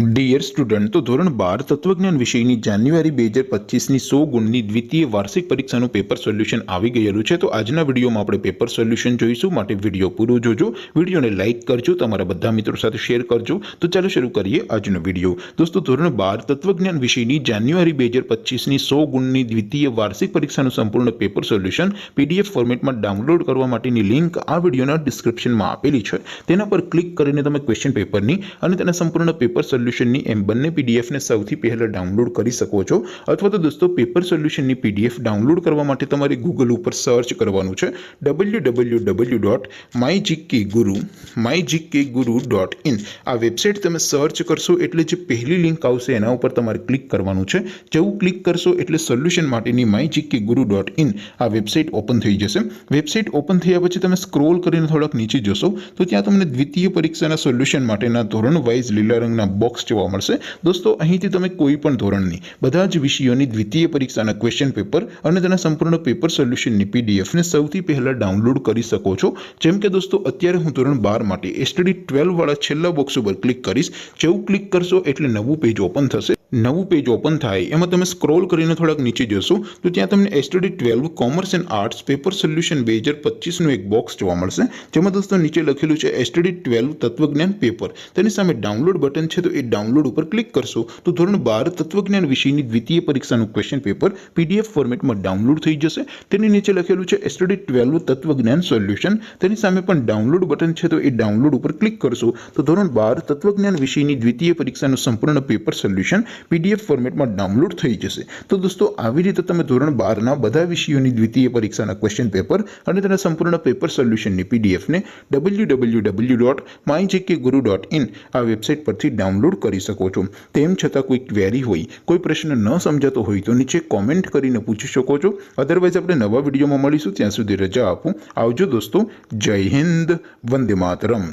Dear student, તો ધોરણ 12 તત્વજ્ઞાન વિષયની જાન્યુઆરી 2025ની 100 ગુણની દ્વિતીય વાર્ષિક પરીક્ષાનું પેપર સોલ્યુશન આવી ગયેલું છે। તો આજના વિડીયોમાં આપણે પેપર સોલ્યુશન જોઈશું, માટે વિડીયો પૂરો જોજો। વિડીયોને લાઇક કરજો, તમારા બધા મિત્રો સાથે શેર કરજો। તો ચાલો શરૂ કરીએ આજનો વિડીયો। દોસ્તો, ધોરણ 12 તત્વજ્ઞાન વિષયની જાન્યુઆરી 2025ની 100 ગુણની દ્વિતીય વાર્ષિક પરીક્ષાનું સંપૂર્ણ પેપર સોલ્યુશન પીડીએફ ફોર્મેટમાં ડાઉનલોડ કરવા માટેની લિંક આ વિડીયોના ડિસ્ક્રિપ્શનમાં આપેલી છે। તેના પર ક્લિક કરીને તમે ક્વેશ્ચન પેપરની અને તેના સંપૂર્ણ પેપર સોલ્યુશનની એમ બંને પીડીએફને સૌથી પહેલા ડાઉનલોડ કરી શકો છો। અથવા તો દોસ્તો, પેપર સોલ્યુશનની પીડીએફ ડાઉનલોડ કરવા માટે તમારે ગૂગલ ઉપર સર્ચ કરવાનું છે www.mygkguru.in। આ વેબસાઇટ તમે સર્ચ કરશો એટલે જે પહેલી લિંક આવશે એના ઉપર તમારે ક્લિક કરવાનું છે। જેવું ક્લિક કરશો એટલે સોલ્યુશન માટેની mygkguru.in આ વેબસાઇટ ઓપન થઈ જશે। વેબસાઇટ ઓપન થયા પછી તમે સ્ક્રોલ કરીને થોડાક નીચે જશો તો ત્યાં તમને દ્વિતીય પરીક્ષાના સોલ્યુશન માટેના ધોરણ વાઇઝ લીલા રંગના બોક્સ જોવા મળશે। દોસ્તો, અહીંથી તમે કોઈ પણ ધોરણની બધા જ વિષયોની દ્વિતીય પરીક્ષાના ક્વેશ્ચન પેપર અને તેના સંપૂર્ણ પેપર સોલ્યુશનની પીડીએફને સૌથી પહેલા ડાઉનલોડ કરી શકો છો। જેમ કે દોસ્તો, અત્યારે હું ધોરણ 12 માટે એસટીડી 12 વાળા છેલ્લા બોક્સ ઉપર ક્લિક કરીશ। જેવું ક્લિક કરશો એટલે નવું પેજ ઓપન થશે। નવું પેજ ઓપન થાય એમાં તમે સ્ક્રોલ કરીને થોડાક નીચે જશો તો ત્યાં તમને STD 12 commerce and arts paper solution 2025નું એક બોક્સ જોવા મળશે। જેમાં દોસ્તો નીચે લખેલું છે એસટીડી 12 તત્વજ્ઞાન પેપર। તેની સામે ડાઉનલોડ બટન છે, તો એ ડાઉનલોડ ઉપર ક્લિક કરશો તો ધોરણ 12 તત્વજ્ઞાન વિષયની દ્વિતીય પરીક્ષાનું ક્વેશ્ચન પેપર પીડીએફ ફોર્મેટમાં ડાઉનલોડ થઈ જશે। તેની નીચે લખેલું છે એસટીડી 12 તત્વજ્ઞાન સોલ્યુશન। તેની સામે પણ ડાઉનલોડ બટન છે, તો એ ડાઉનલોડ ઉપર ક્લિક કરશો તો ધોરણ 12 તત્વજ્ઞાન વિષયની દ્વિતીય પરીક્ષાનું સંપૂર્ણ પેપર સોલ્યુશન પીડીએફ ફોર્મેટમાં ડાઉનલોડ થઈ જશે। તો દોસ્તો, આવી રીતે તમે ધોરણ 12ના બધા વિષયોની દ્વિતીય પરીક્ષાના ક્વેશ્ચન પેપર અને તેના સંપૂર્ણ પેપર સોલ્યુશનની પીડીએફને www.mygkguru.in આ વેબસાઇટ પરથી ડાઉનલોડ કરી શકો છો। તેમ છતાં કોઈ ક્વેરી હોય, કોઈ પ્રશ્ન ન સમજાતો હોય તો નીચે કોમેન્ટ કરીને પૂછી શકો છો। અધરવાઇઝ આપણે નવા વિડીયોમાં મળીશું, ત્યાં સુધી રજા આપો। આવજો દોસ્તો, જય હિન્દ, વંદે માતરમ।